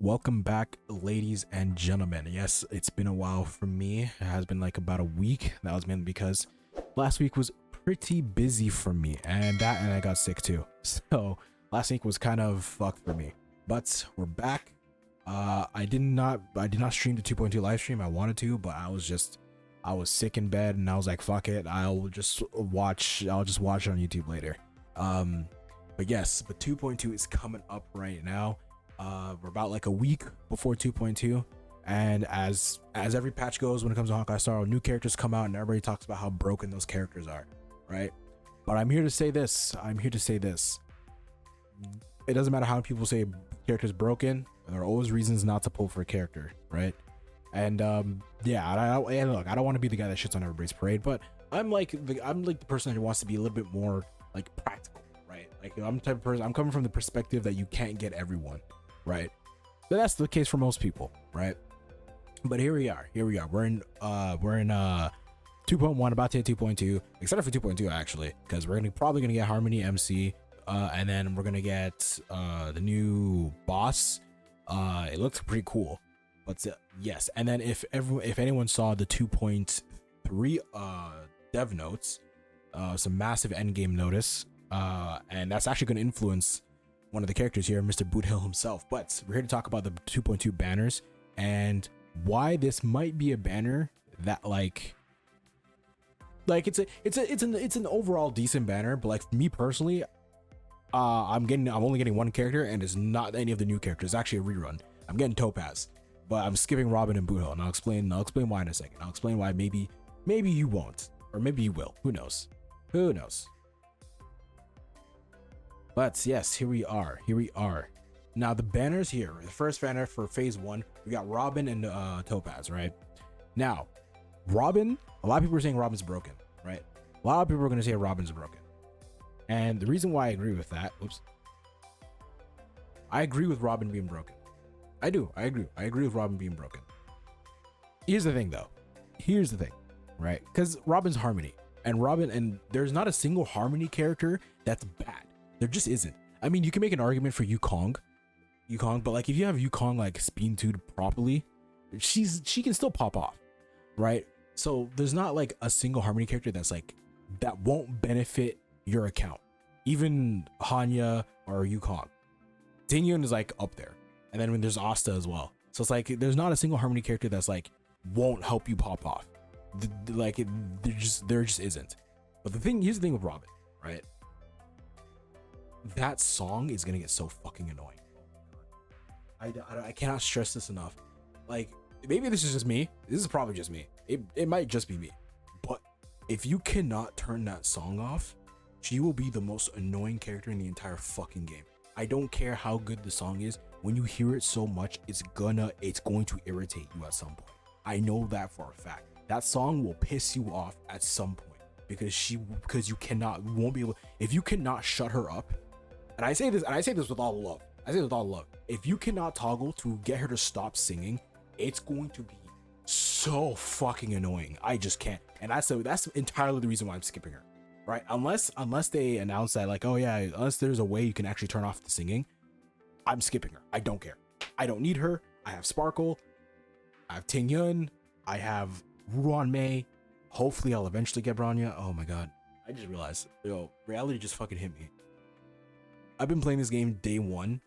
Welcome back, ladies and gentlemen. Yes, it's been a while for me. It has been like about a week. That was mainly because last week was pretty busy for me, and I got sick too. So last week was kind of fucked for me. But we're back. I did not stream the 2.2 live stream. I wanted to, but I was sick in bed, and I was like, fuck it. I'll just watch it on YouTube later. But yes, but 2.2 is coming up right now. We're about like a week before 2.2, and as every patch goes, when it comes to Honkai Star Rail, new characters come out and everybody talks about how broken those characters are, right? But I'm here to say this. It doesn't matter how people say characters broken. There are always reasons not to pull for a character, right? And yeah, and look, I don't want to be the guy that shits on everybody's parade, but I'm like the person who wants to be a little bit more like practical, right? Like I'm the type of person, I'm coming from the perspective that you can't get everyone, right? But that's the case for most people, right? But here we are. We're in 2.1, about to hit 2.2, except for 2.2 actually, because we're probably gonna get Harmony MC, and then we're gonna get the new boss. It looks pretty cool, but yes. And then if anyone saw the 2.3 dev notes, some massive endgame notice, and that's actually gonna influence one of the characters here, Mr. Boothill himself. But we're here to talk about the 2.2 banners and why this might be a banner that like it's an overall decent banner, but like for me personally, I'm only getting one character, and it's not any of the new characters. It's actually a rerun. I'm getting Topaz, but I'm skipping Robin and Boothill, and I'll explain why in a second. I'll explain why maybe you won't, or maybe you will. Who knows? But yes, here we are. Now the banners here, the first banner for phase 1, we got Robin and Topaz, right? Now, Robin, a lot of people are saying Robin's broken, right? A lot of people are going to say Robin's broken. And the reason why I agree with that, I agree with Robin being broken. I agree with Robin being broken. Here's the thing though. Right? Because Robin's Harmony, and there's not a single Harmony character that's bad. There just isn't. I mean, you can make an argument for Yukong, but like if you have Yukong like spin tuned properly, she can still pop off, right? So there's not like a single Harmony character that's like that won't benefit your account. Even Hanya or Yukong, Dingyun is like up there, and then when there's Asta as well. So it's like there's not a single Harmony character that's like won't help you pop off. There just isn't. But here's the thing with Robin, right? That song is gonna get so fucking annoying. I cannot stress this enough. Like, maybe this is just me. This is probably just me. It might just be me. But if you cannot turn that song off, she will be the most annoying character in the entire fucking game. I don't care how good the song is. When you hear it so much, it's going to irritate you at some point. I know that for a fact. That song will piss you off at some point because you won't be able. If you cannot shut her up, and I say this with all love. If you cannot toggle to get her to stop singing, it's going to be so fucking annoying. I just can't. And that's entirely the reason why I'm skipping her. Right? Unless they announce that, like, oh yeah, unless there's a way you can actually turn off the singing, I'm skipping her. I don't care. I don't need her. I have Sparkle. I have Tingyun. I have Ruan Mei. Hopefully I'll eventually get Bronya. Oh my god. I just realized, reality just fucking hit me. I've been playing this game day one,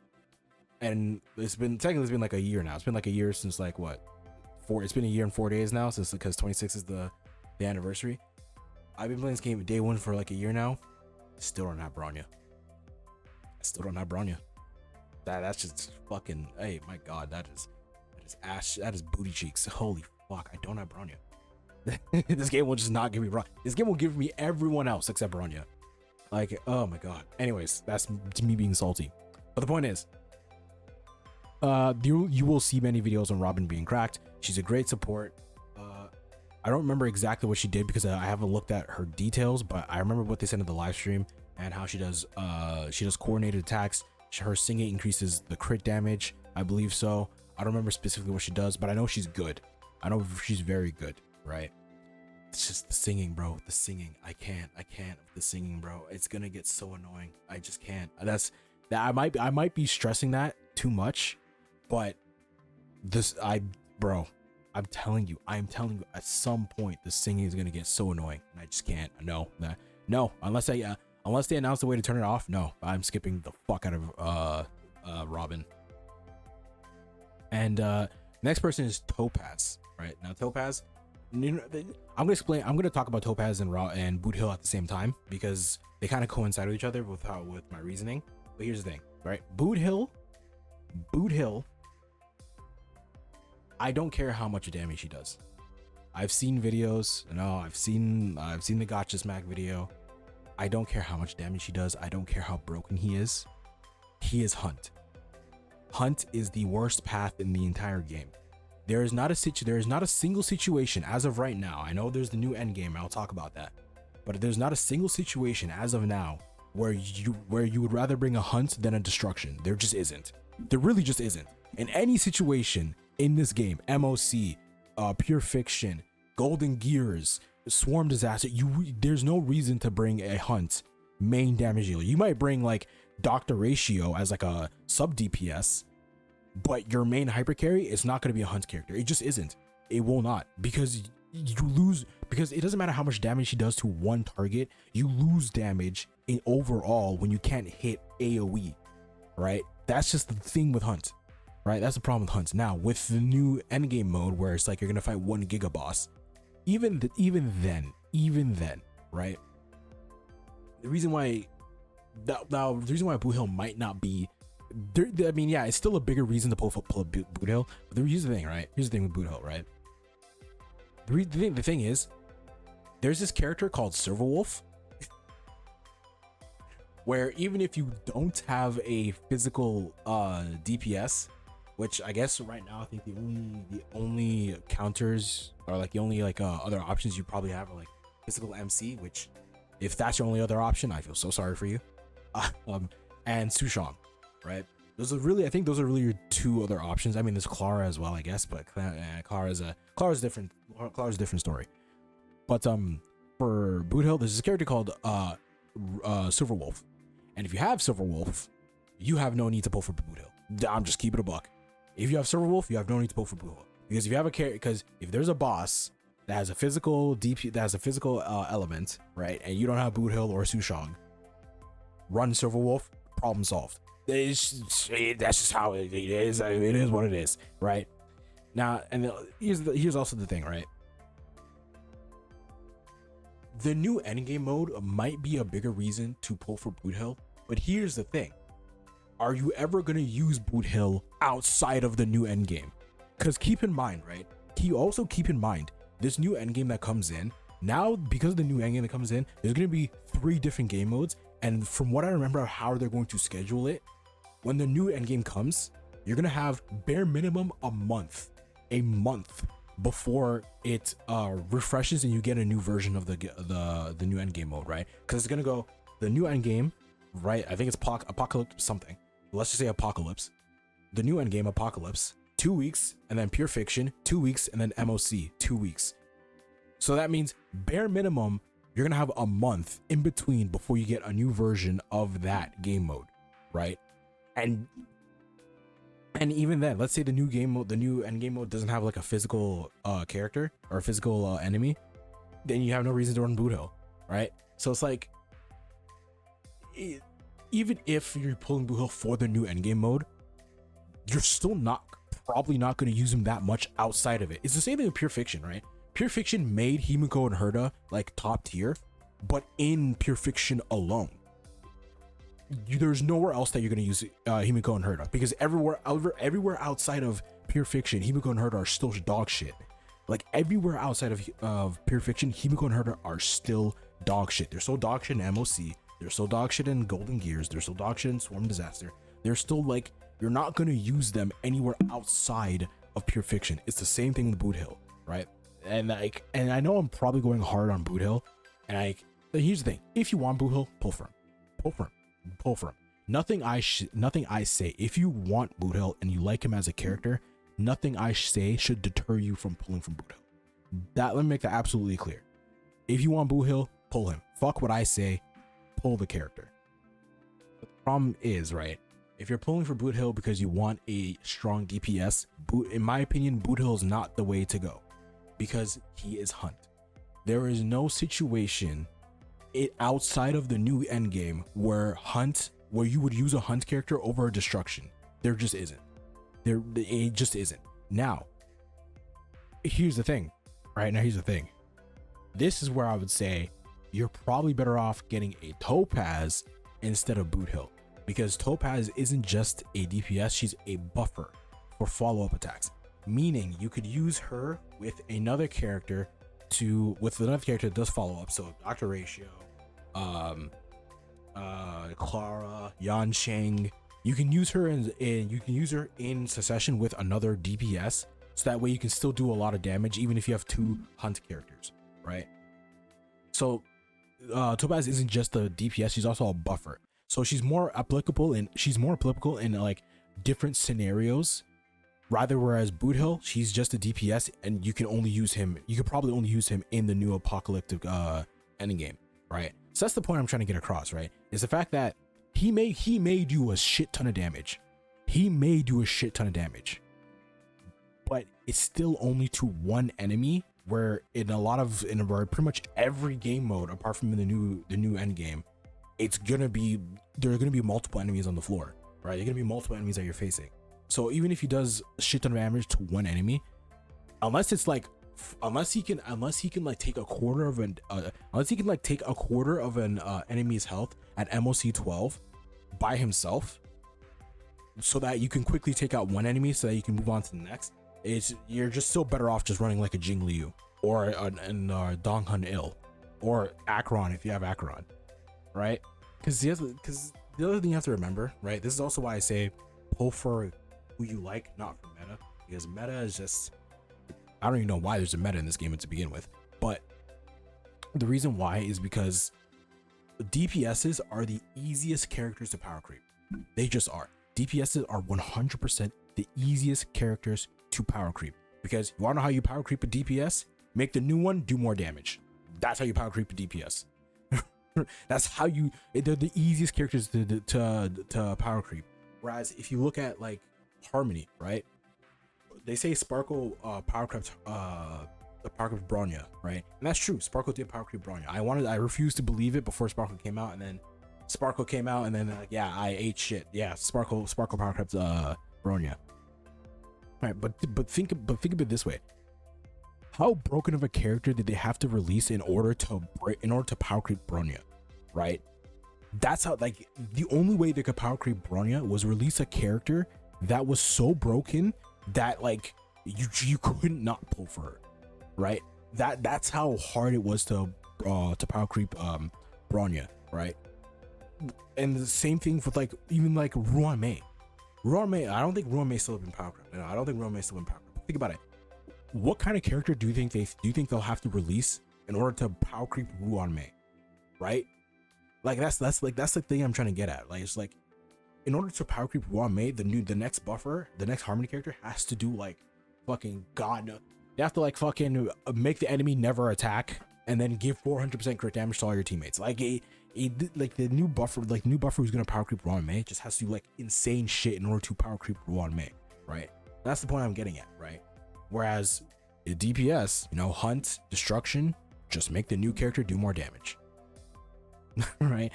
and it's been like a year now. It's been like a year since like it's been a year and 4 days now, since because 26 is the anniversary. I've been playing this game day one for like a year now. Still don't have Bronya. That's just fucking, hey, my god, that is ass, that is booty cheeks. Holy fuck, I don't have Bronya. This game will just not give me Bronya. This game will give me everyone else except Bronya. Like, oh my god. Anyways, that's me being salty. But the point is, you will see many videos on Robin being cracked. She's a great support. I don't remember exactly what she did because I haven't looked at her details, but I remember what they said in the live stream and how she does coordinated attacks. Her singing increases the crit damage, I believe so. I don't remember specifically what she does, but I know she's good. I know she's very good, right? It's just the singing, bro. The singing. I can't with the singing, bro. It's gonna get so annoying. I just can't. I might be stressing that too much, but Bro, I'm telling you, at some point the singing is gonna get so annoying, and I just can't. No, unless they announce the way to turn it off. No, I'm skipping the fuck out of Robin. And next person is Topaz. Right now, Topaz. I'm gonna talk about Topaz and Boot Hill at the same time because they kind of coincide with each other with my reasoning. But here's the thing, right? Boot Hill. I don't care how much damage he does. I've seen videos. No, I've seen the Gotcha Smack video. I don't care how much damage he does. I don't care how broken he is. He is Hunt. Hunt is the worst path in the entire game. There is not a single situation as of right now. I know there's the new end game. I'll talk about that. But there's not a single situation as of now where you would rather bring a Hunt than a Destruction. There just isn't. There really just isn't. In any situation in this game, MOC, Pure Fiction, Golden Gears, Swarm Disaster, there's no reason to bring a Hunt main damage dealer. You might bring like Dr. Ratio as like a sub DPS, but your main hyper carry is not going to be a Hunt character. It just isn't. It will not, because you lose, because it doesn't matter how much damage he does to one target, you lose damage in overall when you can't hit AoE, right? That's just the thing with Hunt, right? That's the problem with Hunt. Now with the new endgame mode where it's like you're gonna fight 1 giga boss, even then, right? The reason why Boot Hill might not be there, I mean, yeah, it's still a bigger reason to pull Boot Hill. But here's the thing, right? Here's the thing with Boot Hill, right? The thing is, there's this character called Silverwolf, where even if you don't have a physical DPS, which I guess right now I think the only counters are like the only other options you probably have are like physical MC, which if that's your only other option, I feel so sorry for you. And Sushong, right? I think those are really your 2 other options. I mean, there's Clara as well, I guess, but Clara's different. Clara's a different story. But for Boot Hill, there's this character called Silverwolf, and if you have Silverwolf, you have no need to pull for Boot Hill. I'm just keeping it a buck. If you have Silverwolf, you have no need to pull for Boot Hill, because if you have a character, because if there's a boss that has a physical element, right, and you don't have Boot Hill or Sushong, run Silverwolf, problem solved. That's just how it is. It is what it is, right? Now, and here's also the thing, right? The new endgame mode might be a bigger reason to pull for Boot Hill, but here's the thing: are you ever gonna use Boot Hill outside of the new endgame? Because keep in mind, right? Keep in mind this new endgame that comes in now, because of the new endgame that comes in, there's gonna be 3 different game modes. And from what I remember how they're going to schedule it, when the new endgame comes, you're gonna have bare minimum a month before it refreshes and you get a new version of the new endgame mode, right? Because it's gonna go the new endgame, right? I think it's Apocalypse something. Let's just say Apocalypse. The new endgame Apocalypse, 2 weeks, and then Pure Fiction, 2 weeks, and then MOC, 2 weeks. So that means bare minimum you're gonna have a month in between before you get a new version of that game mode, right? And even then, let's say the new end game mode doesn't have like a physical character or a physical enemy, then you have no reason to run Boot Hill, right? So it's like, even if you're pulling Boot Hill for the new end game mode, you're still probably not going to use him that much outside of it. It's the same thing with Pure Fiction, right? Pure Fiction made Himiko and Herta like top tier, but in Pure Fiction alone, there's nowhere else that you're going to use Himiko and Herta, because everywhere outside of Pure Fiction, Himiko and Herta are still dog shit. Like everywhere outside of Pure Fiction, Himiko and Herta are still dog shit. They're so dog shit in MOC. They're so dog shit in Golden Gears. They're so dog shit in Swarm Disaster. They're still like, you're not going to use them anywhere outside of Pure Fiction. It's the same thing with Boot Hill, right? And I know I'm probably going hard on Boot Hill, and here's the thing: if you want Boot Hill, pull for him. Nothing I say. If you want Boot Hill and you like him as a character, nothing I say should deter you from pulling from Boot Hill. Let me make that absolutely clear. If you want Boot Hill, pull him. Fuck what I say. Pull the character. But the problem is, right? if you're pulling for Boot Hill because you want a strong DPS, in my opinion, Boot Hill is not the way to go because he is Hunt. There is no situation outside of the new endgame where you would use a Hunt character over a Destruction. There just isn't. It just isn't. Now, here's the thing. Right now, here's the thing. This is where I would say you're probably better off getting a Topaz instead of Boot Hill, because Topaz isn't just a DPS, she's a buffer for follow-up attacks, meaning you could use her with another character that does follow-up. So Dr. Ratio, Clara, Yansheng, you can use her in succession with another DPS, so that way you can still do a lot of damage even if you have two Hunt characters, right? So Topaz isn't just a DPS, she's also a buffer. So she's more applicable in like different scenarios, rather, whereas Boot Hill, she's just a DPS and you can probably only use him in the new apocalyptic ending game, right? So that's the point I'm trying to get across, right? Is the fact that he may do a shit ton of damage. But it's still only to one enemy, where in pretty much every game mode apart from in the new end game, there are gonna be multiple enemies on the floor, right? There are gonna be multiple enemies that you're facing. So even if he does a shit ton of damage to one enemy, unless he can take a quarter of an enemy's health at MOC 12 by himself, so that you can quickly take out one enemy so that you can move on to the next, you're just still better off just running like a Jing Liu or an Dong Hun Il or Acheron if you have Acheron, right? Because the other thing you have to remember, right? This is also why I say pull for who you like, not for meta, because meta is just, I don't even know why there's a meta in this game to begin with, but the reason why is because DPSs are the easiest characters to power creep. They just are. DPSs are 100% the easiest characters to power creep, because you want to know how you power creep a DPS? Make the new one do more damage. That's how you power creep a DPS. They're the easiest characters to power creep. Whereas if you look at like Harmony, right? They say Sparkle power crept Bronya, right? And that's true. Sparkle did power creep Bronya. I refused to believe it before Sparkle came out, and then Sparkle came out, and then yeah, I ate shit. Yeah, Sparkle power crept Bronya. All right, but think of it this way: how broken of a character did they have to release in order to power creep Bronya, right? That's how, like, the only way they could power creep Bronya was release a character that was so broken that like you couldn't not pull for her, right? That's how hard it was to power creep Bronya, right? And the same thing with like even like Ruan Mei. I don't think Ruan Mei still been power creep. No, I don't think Ruan Mei still been power creep. Think about it. What kind of character do you think they'll have to release in order to power creep Ruan Mei, right? Like that's the thing I'm trying to get at. Like, it's like, in order to power creep Ruan Mei, the next buffer, the next Harmony character has to do like fucking god no. They have to like fucking make the enemy never attack and then give 400% crit damage to all your teammates. Like the new buffer who's gonna power creep Ruan Mei just has to do like insane shit in order to power creep Ruan Mei, right? That's the point I'm getting at, right? Whereas a DPS, Hunt, Destruction, just make the new character do more damage. Right?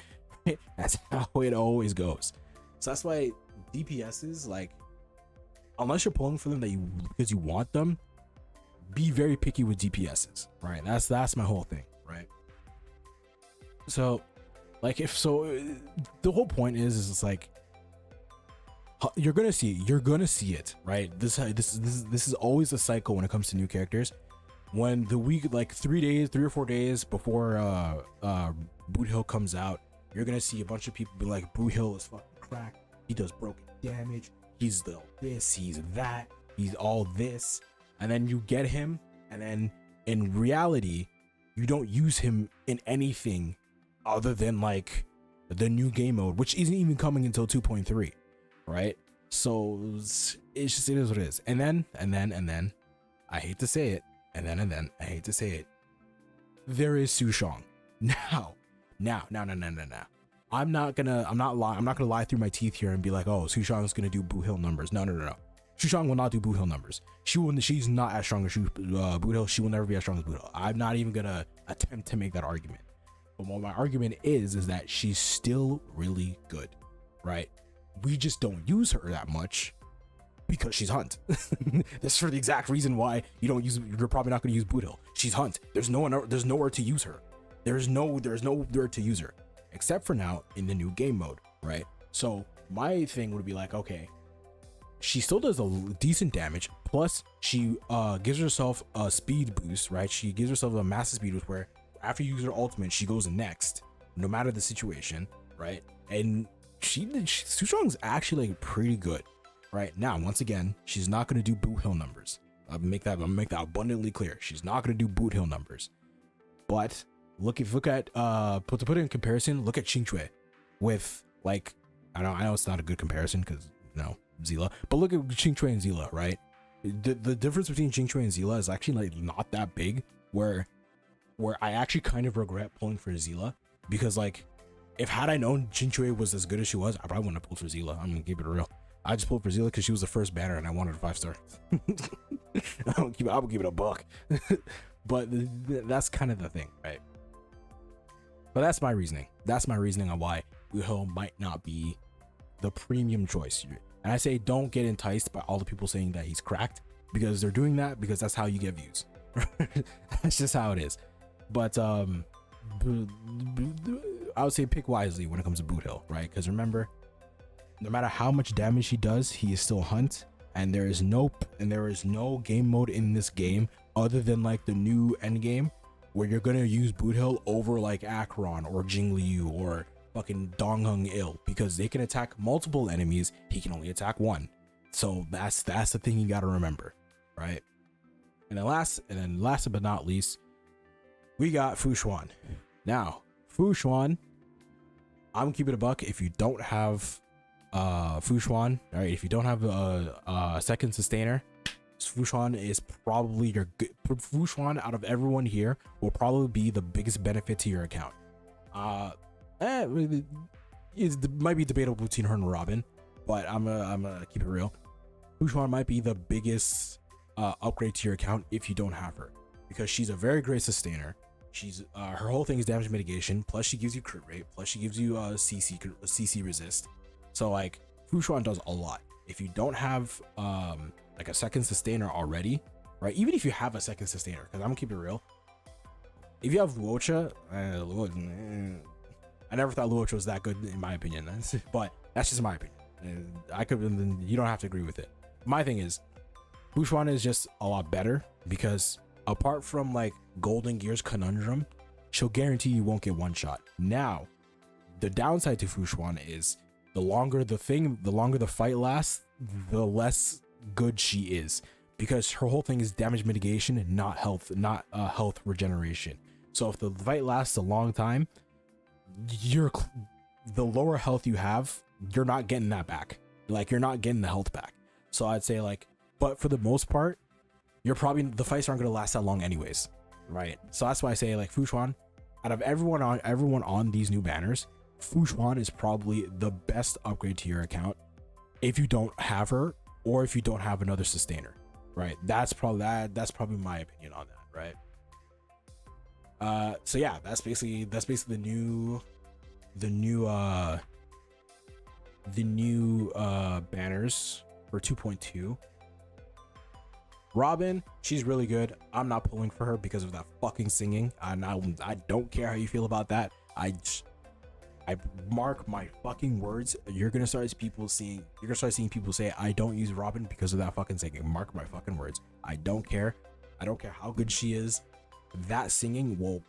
That's how it always goes. So that's why DPSs, like, unless you're pulling for them because you want them, be very picky with DPSs, right? That's my whole thing, right? So, like, the whole point is it's like, you're gonna see it, right? This is always a cycle when it comes to new characters. When the week, like 3 or 4 days before Boot Hill comes out, you're gonna see a bunch of people be like, Boot Hill is fucking cracked. He does broken damage. He's this. He's that. He's all this. And then you get him, and then in reality, you don't use him in anything other than like the new game mode, which isn't even coming until 2.3, right? So it is what it is. And then I hate to say it. I hate to say it. There is Su Shang. Now. I'm not gonna lie through my teeth here and be like, oh, Sushang's gonna do Boot Hill numbers. No. Sushang will not do Boot Hill numbers. She's not as strong as Boot Hill. She will never be as strong as Boot Hill. I'm not even gonna attempt to make that argument. But what my argument is that she's still really good, right? We just don't use her that much because she's Hunt. That's for the exact reason why you're probably not gonna use Boot Hill. She's Hunt. There's nowhere to use her. There's nowhere to use her. Except for now in the new game mode, right? So my thing would be like, okay, she still does a decent damage, plus she gives herself a speed boost, right? She gives herself a massive speed boost where after you use her ultimate, she goes next, no matter the situation, right? And Sushang's actually like pretty good, right? Now, once again, she's not gonna do Boot Hill numbers. I'll make that abundantly clear. She's not gonna do Boot Hill numbers, but to put it in comparison, look at Qingque with like, I know it's not a good comparison because Zila, but look at Qingque and Zila, right? The difference between Qingque and Zila is actually like not that big, where I actually kind of regret pulling for Zila, because like had I known Qingque was as good as she was, I probably wouldn't have pulled for Zila. I'm gonna keep it real. I just pulled for Zila because she was the first banner and I wanted a 5-star. I'll keep it a buck. But that's kind of the thing, right? But that's my reasoning. That's my reasoning on why Boot Hill might not be the premium choice. And I say don't get enticed by all the people saying that he's cracked, because they're doing that because that's how you get views. That's just how it is. But I would say pick wisely when it comes to Boot Hill, right? Because remember, no matter how much damage he does, he is still Hunt, and there is no game mode in this game other than like the new end game where you're gonna use Boot Hill over like Acheron or Jingliu or fucking Dongheng Il, because they can attack multiple enemies. He can only attack one. So that's the thing you gotta remember, right? And then last but not least, we got Fu Xuan. Now, Fu Xuan, I'm gonna keep it a buck. If you don't have Fu Xuan, all right, if you don't have a second sustainer, Fu Xuan is probably Fu Xuan out of everyone here will probably be the biggest benefit to your account. It might be debatable between her and Robin, but I'm gonna keep it real. Fu Xuan might be the biggest upgrade to your account if you don't have her, because she's a very great sustainer. She's her whole thing is damage mitigation, plus she gives you crit rate, plus she gives you CC resist. So like Fu Xuan does a lot. If you don't have like a second sustainer already, right? Even if you have a second sustainer, because I'm gonna keep it real. If you have Luocha, I never thought Luocha was that good in my opinion, but that's just my opinion. You don't have to agree with it. My thing is, Fu Xuan is just a lot better because apart from like Golden Gear's Conundrum, she'll guarantee you won't get one shot. Now, the downside to Fu Xuan is the longer the fight lasts, the less good she is, because her whole thing is damage mitigation, not health regeneration. So if the fight lasts a long time, the lower health you have, you're not getting that back. Like you're not getting the health back. So I'd say like, but for the most part, the fights aren't gonna last that long anyways, right? So that's why I say like Fu Xuan, out of everyone on these new banners, Fu Xuan is probably the best upgrade to your account if you don't have her or if you don't have another sustainer, right? That's probably my opinion on that, right? So yeah, that's basically the new banners for 2.2. Robin, she's really good. I'm not pulling for her because of that fucking singing. I don't care how you feel about that. I mark my fucking words. You're gonna start seeing people say I don't use Robin because of that fucking singing. Mark my fucking words. I don't care. I don't care how good she is. That singing will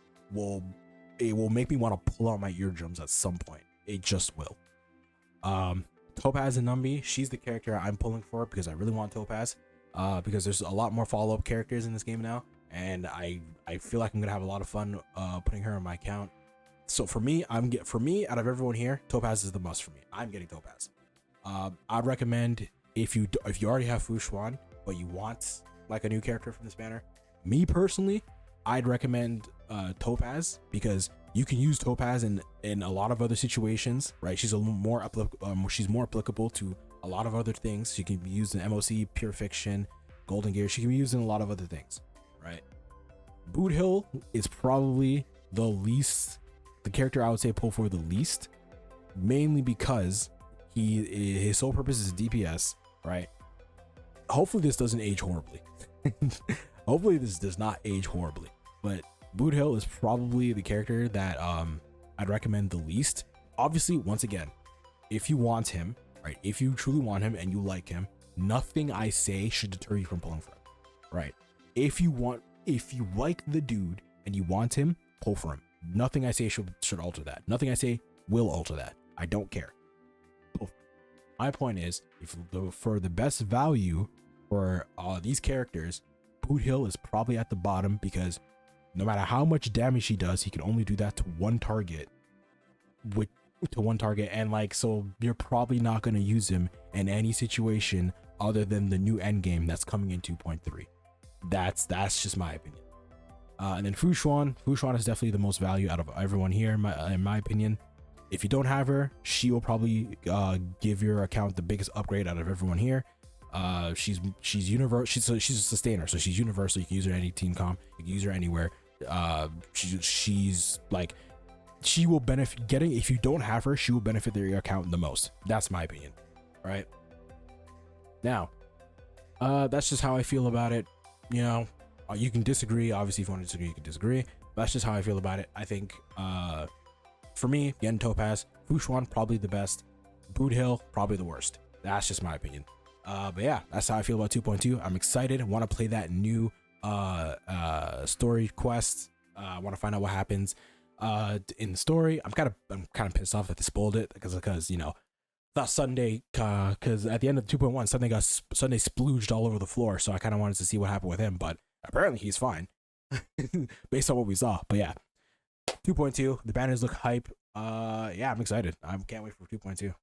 make me want to pull out my eardrums at some point. It just will. Topaz and Numbi, she's the character I'm pulling for because I really want Topaz. Because there's a lot more follow-up characters in this game now, and I feel like I'm gonna have a lot of fun putting her on my account. So for me, out of everyone here, Topaz is the must for me. I'm getting Topaz. I'd recommend if you already have Fu Xuan, but you want like a new character from this banner. Me personally, I'd recommend Topaz, because you can use Topaz in a lot of other situations, right? She's she's more applicable to a lot of other things. She can be used in MOC, Pure Fiction, Golden Gear. She can be used in a lot of other things, right? Boot Hill is probably the character I would say pull for the least, mainly because his sole purpose is DPS, right? Hopefully this doesn't age horribly. Hopefully this does not age horribly, but Boot Hill is probably the character that I'd recommend the least. Obviously, once again, if you want him, right? If you truly want him and you like him, nothing I say should deter you from pulling for him, right? If you like the dude and you want him, pull for him. Nothing I say should alter that. Nothing I say will alter that. I don't care. Pull for him. My point is, for the best value for these characters, Boot Hill is probably at the bottom, because no matter how much damage he does, he can only do that to one target. And like, so you're probably not going to use him in any situation other than the new endgame that's coming in 2.3. That's just my opinion. And then Fu Xuan is definitely the most value out of everyone here, in my opinion. If you don't have her, she will probably give your account the biggest upgrade out of everyone here. She's universal. She's a sustainer, so she's universal. You can use her in any team comp. You can use her anywhere. She's like, she will benefit if you don't have her, she will benefit your account the most. That's my opinion. All right. Now, that's just how I feel about it. You know, you can disagree. Obviously, if you want to disagree, you can disagree. But that's just how I feel about it. I think, for me, again, Topaz, Fu Xuan, probably the best. Boot Hill, probably the worst. That's just my opinion. But yeah, that's how I feel about 2.2. I'm excited. I want to play that new story quest. I want to find out what happens in the story. I'm kind of pissed off that they spoiled it, because you know, thought Sunday, because at the end of 2.1, Sunday splooged all over the floor, so I kind of wanted to see what happened with him, but apparently he's fine based on what we saw. But yeah, 2.2, the banners look hype. Yeah, I'm excited. I can't wait for 2.2.